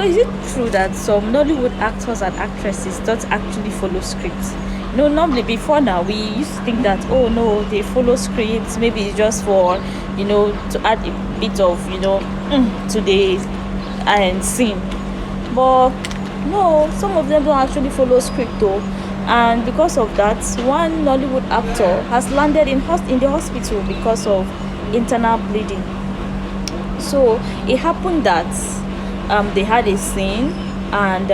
So is it true that some Nollywood actors and actresses don't actually follow scripts? No, normally before now we used to think that, oh no, they follow scripts, maybe it's just for, to add a bit of, to the scene. But no, some of them don't actually follow script though. And because of that, one Nollywood actor has landed in the hospital because of internal bleeding. So it happened that they had a scene, and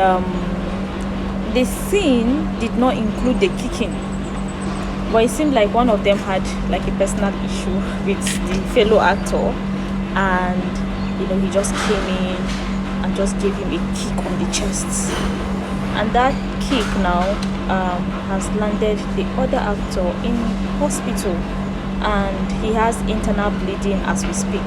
the scene did not include the kicking, but it seemed like one of them had like a personal issue with the fellow actor, and he just came in and just gave him a kick on the chest, and that kick now has landed the other actor in hospital, and he has internal bleeding as we speak.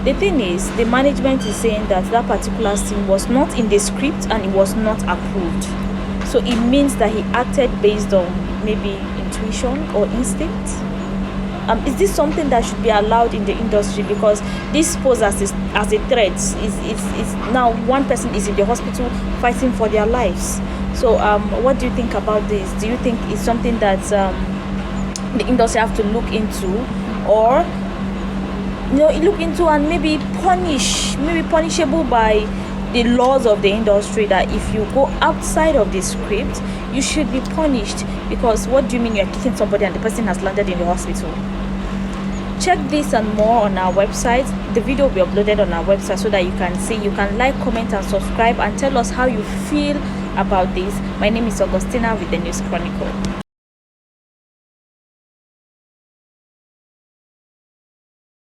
The thing is, the management is saying that that particular scene was not in the script and it was not approved. So it means that he acted based on maybe intuition or instinct. Is this something that should be allowed in the industry? Because this poses as a threat. Is now one person is in the hospital fighting for their lives. So what do you think about this? Do you think it's something that the industry have to look into, or look into and maybe punishable by the laws of the industry, that if you go outside of the script you should be punished? Because what do you mean you're kicking somebody and the person has landed in the hospital? Check this and more on our website. The video will be uploaded on our website so that you can see. You can like, comment and subscribe and tell us how you feel about this. My name is Augustina with the News Chronicle.